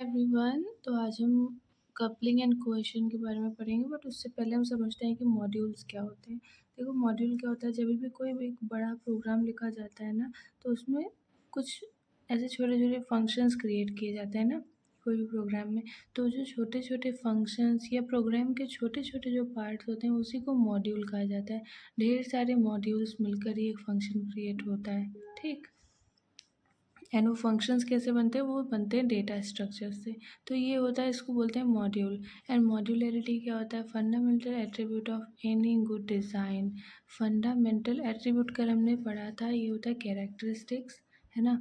Everyone, तो आज हम कपलिंग एंड कोहेशन के बारे में पढ़ेंगे। बट उससे पहले हम समझते हैं कि मॉड्यूल्स क्या होते हैं। देखो, मॉड्यूल क्या होता है, जब भी कोई भी एक बड़ा प्रोग्राम लिखा जाता है ना, तो उसमें कुछ ऐसे छोटे छोटे फंक्शंस क्रिएट किए जाते हैं ना, कोई भी प्रोग्राम में। तो जो छोटे छोटे फंक्शंस या प्रोग्राम के छोटे छोटे जो पार्ट्स होते हैं, उसी को मॉड्यूल कहा जाता है। ढेर सारे मॉड्यूल्स मिलकर ही एक फंक्शन क्रिएट होता है, ठीक। एंड वो फंक्शंस कैसे बनते हैं, वो बनते हैं डेटा स्ट्रक्चर से। तो ये होता है, इसको बोलते हैं मॉड्यूल। एंड मॉड्यूलरिटी क्या होता है, fundamental attribute of any good design. Fundamental attribute कल हमने पढ़ा था, ये होता है कैरेक्टरिस्टिक्स, है ना।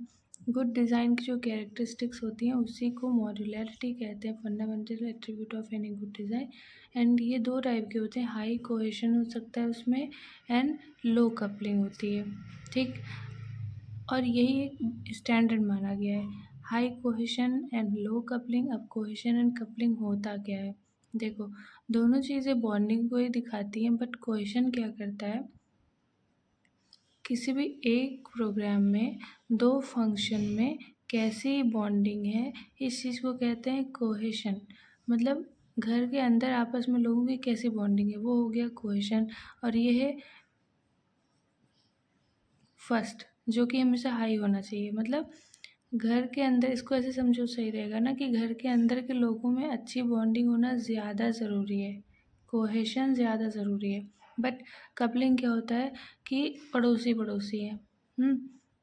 गुड डिज़ाइन की जो कैरेक्टरिस्टिक्स होती हैं उसी को मॉड्यूलरिटी कहते हैं, fundamental attribute of any good design. And ये दो टाइप के होते हैं, हाई कोहेशन हो सकता है उसमें, एंड लो कपलिंग होती है, ठीक। और यही एक स्टैंडर्ड माना गया है, high cohesion and low coupling. अब कोहेशन एंड कपलिंग होता क्या है, देखो, दोनों चीज़ें बॉन्डिंग को ही दिखाती हैं, बट कोहेशन क्या करता है, किसी भी एक प्रोग्राम में दो फंक्शन में कैसी बॉन्डिंग है, इस चीज़ को कहते हैं कोहेशन। मतलब घर के अंदर आपस में लोगों की कैसी बॉन्डिंग है, वो हो गया कोहेशन। और ये है फर्स्ट, जो कि हमेशा हाई होना चाहिए। मतलब घर के अंदर, इसको ऐसे समझो सही रहेगा ना, कि घर के अंदर के लोगों में अच्छी बॉन्डिंग होना ज़्यादा ज़रूरी है, कोहेशन ज़्यादा ज़रूरी है। बट कपलिंग क्या होता है कि पड़ोसी पड़ोसी है,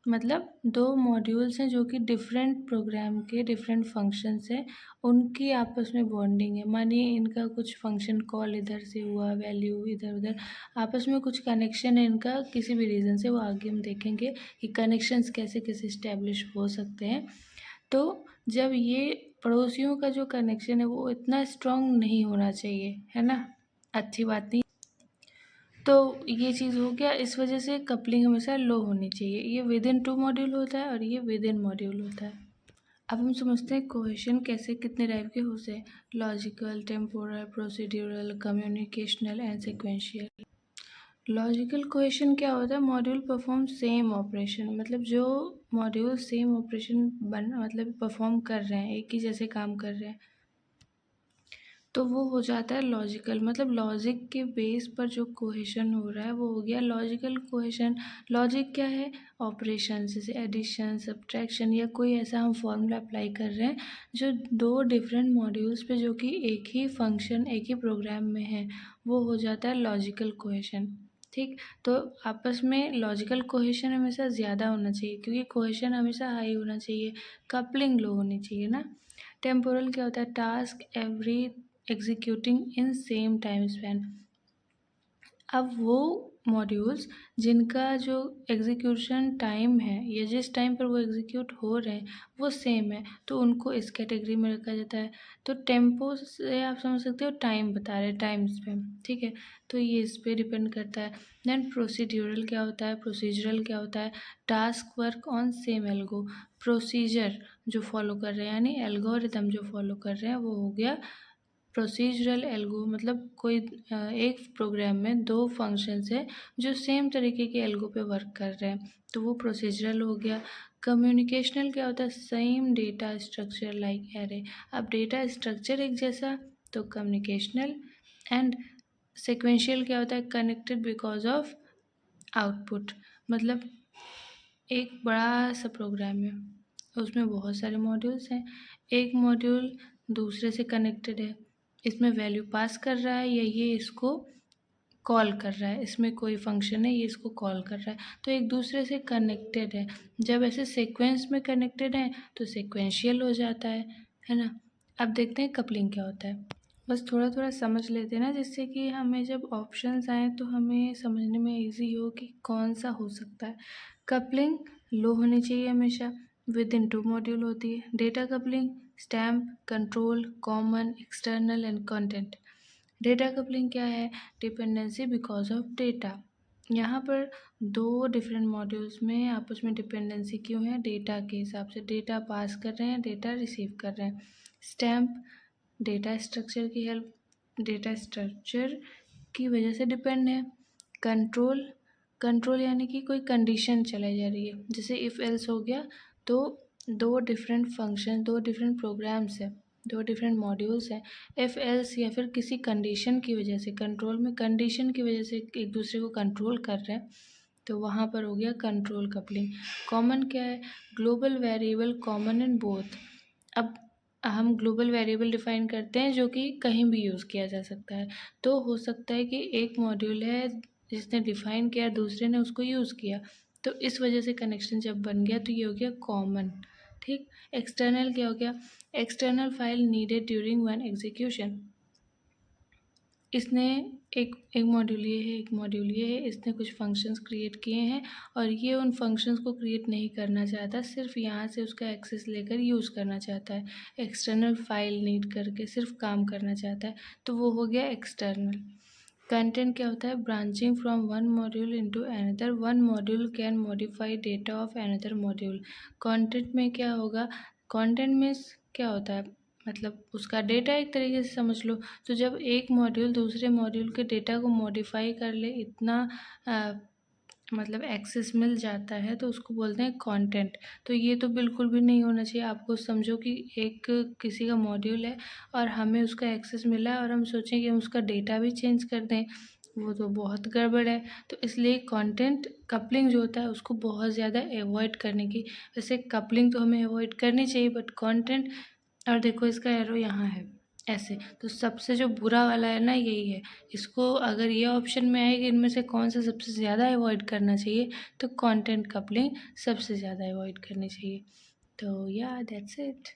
मतलब दो मॉड्यूल्स हैं जो कि डिफरेंट प्रोग्राम के डिफरेंट फंक्शंस हैं, उनकी आपस में बॉन्डिंग है। मानिए इनका कुछ फंक्शन कॉल इधर से हुआ, वैल्यू इधर उधर, आपस में कुछ कनेक्शन है इनका किसी भी रीज़न से, वो आगे हम देखेंगे कि कनेक्शंस कैसे कैसे इस्टेब्लिश हो सकते हैं। तो जब ये पड़ोसियों का जो कनेक्शन है वो इतना स्ट्रॉन्ग नहीं होना चाहिए, है ना, अच्छी बात नहीं। तो ये चीज़ हो गया, इस वजह से कपलिंग हमेशा लो होनी चाहिए। ये विद इन टू मॉड्यूल होता है और ये विद इन मॉड्यूल होता है। अब हम समझते हैं कोहेशन कैसे, कितने टाइप के होते हैं, logical, temporal, procedural, communicational and sequential. Logical cohesion क्या होता है, मॉड्यूल परफॉर्म सेम ऑपरेशन। मतलब जो मॉड्यूल सेम ऑपरेशन मतलब परफॉर्म कर रहे हैं, एक ही जैसे काम कर रहे हैं, तो वो हो जाता है लॉजिकल। मतलब लॉजिक के बेस पर जो कोहेशन हो रहा है वो हो गया लॉजिकल कोहेशन। लॉजिक क्या है, ऑपरेशन, जैसे एडिशन, सब्ट्रैक्शन, या कोई ऐसा हम फॉर्मूला अप्लाई कर रहे हैं जो दो डिफरेंट मॉड्यूल्स पे जो कि एक ही फंक्शन एक ही प्रोग्राम में है, वो हो जाता है लॉजिकल कोहेशन, ठीक। तो आपस में लॉजिकल कोहेशन हमेशा ज़्यादा होना चाहिए, क्योंकि कोहेशन हमेशा हाई होना चाहिए, कपलिंग लो होनी चाहिए ना। टेम्पोरल क्या होता है, task every executing in same time span. अब वो मॉड्यूल्स जिनका जो एग्जीक्यूशन टाइम है या जिस टाइम पर वो एग्जीक्यूट हो रहे हैं वो सेम है, तो उनको इस कैटेगरी में रखा जाता है। तो टेम्पो से आप समझ सकते हो टाइम बता रहे, टाइम स्पैन, ठीक है। तो ये इस पे डिपेंड करता है। देन प्रोसीड्यूरल क्या होता है, प्रोसीजरल क्या होता है, task work on same algo. Procedure जो फॉलो कर रहे हैं, यानी एल्गोरिथम जो फॉलो कर रहे हैं, वो हो गया प्रोसीजरल एल्गो। मतलब कोई एक प्रोग्राम में दो फंक्शंस है जो सेम तरीके के एल्गो पे वर्क कर रहे हैं, तो वो प्रोसीजरल हो गया। कम्युनिकेशनल क्या होता है, same data structure like array. अब डेटा स्ट्रक्चर एक जैसा, तो कम्युनिकेशनल। एंड सिक्वेंशियल क्या होता है, कनेक्टेड बिकॉज ऑफ आउटपुट। मतलब एक बड़ा सा प्रोग्राम है, उसमें बहुत सारे मॉड्यूल्स हैं, एक मॉड्यूल दूसरे से कनेक्टेड है, इसमें वैल्यू पास कर रहा है या ये इसको कॉल कर रहा है, इसमें कोई फंक्शन है ये इसको कॉल कर रहा है, तो एक दूसरे से कनेक्टेड है। जब ऐसे सीक्वेंस में कनेक्टेड है तो सीक्वेंशियल हो जाता है ना। अब देखते हैं कपलिंग क्या होता है। बस थोड़ा थोड़ा समझ लेते हैं ना, जिससे कि हमें जब ऑप्शंस आए तो हमें समझने में इजी हो कि कौन सा हो सकता है। कपलिंग लो होनी चाहिए हमेशा, विद इन टू मॉड्यूल होती है। Data coupling, stamp, control, common, external and content. Data coupling क्या है, डिपेंडेंसी बिकॉज ऑफ डेटा। यहाँ पर दो डिफरेंट मॉड्यूल्स में आपस में डिपेंडेंसी क्यों है, डेटा के हिसाब से, डेटा पास कर रहे हैं, डेटा रिसीव कर रहे हैं। स्टैम्प डेटा स्ट्रक्चर की हेल्प, डेटा स्ट्रक्चर की वजह से डिपेंड है। कंट्रोल, कंट्रोल यानी कि कोई कंडीशन चलाई जा रही है, जैसे इफ़ एल्स हो गया, तो दो डिफरेंट फंक्शन, दो डिफरेंट प्रोग्राम्स है, दो डिफरेंट मॉड्यूल्स हैं, इफ़ एल्स या फिर किसी कंडीशन की वजह से, कंट्रोल में कंडीशन की वजह से एक दूसरे को कंट्रोल कर रहे हैं, तो वहाँ पर हो गया कंट्रोल कपलिंग। कॉमन क्या है? Global variable common in both. अब हम ग्लोबल वेरिएबल डिफाइन करते हैं जो कि कहीं भी यूज़ किया जा सकता है। तो हो सकता है कि एक मॉड्यूल है जिसने डिफाइन किया, दूसरे ने उसको यूज़ किया, तो इस वजह से कनेक्शन जब बन गया तो ये हो गया कॉमन। ठीक। एक्सटर्नल क्या हो गया? External file needed during one execution. इसने एक मॉड्यूल ये है, एक मॉड्यूल ये है, इसने कुछ फंक्शंस क्रिएट किए हैं और ये उन फंक्शंस को क्रिएट नहीं करना चाहता, सिर्फ यहाँ से उसका एक्सेस लेकर यूज़ करना चाहता है, एक्सटर्नल फाइल नीड करके सिर्फ काम करना चाहता है, तो वो हो गया एक्सटर्नल। कंटेंट क्या होता है? Branching from one module into another, one module can modify data of another module. Content में क्या होगा? कंटेंट में क्या होता है? मतलब उसका डेटा एक तरीके से समझ लो। तो जब एक मॉड्यूल दूसरे मॉड्यूल के डेटा को मॉडिफाई कर ले, इतना मतलब एक्सेस मिल जाता है, तो उसको बोलते हैं कंटेंट। तो ये तो बिल्कुल भी नहीं होना चाहिए। आपको समझो कि एक किसी का मॉड्यूल है और हमें उसका एक्सेस मिला है और हम सोचें कि हम उसका डेटा भी चेंज कर दें, वो तो बहुत गड़बड़ है। तो इसलिए कंटेंट कपलिंग जो होता है उसको बहुत ज़्यादा अवॉइड करने की, वैसे कपलिंग तो हमें अवॉइड करनी चाहिए, बट कंटेंट, और देखो इसका एरो यहाँ है ऐसे, तो सबसे जो बुरा वाला है ना यही है। इसको अगर ये ऑप्शन में आए कि इनमें से कौन सा सबसे ज़्यादा अवॉइड करना चाहिए, तो कंटेंट कपलिंग सबसे ज़्यादा अवॉइड करनी चाहिए। तो या दैट्स इट।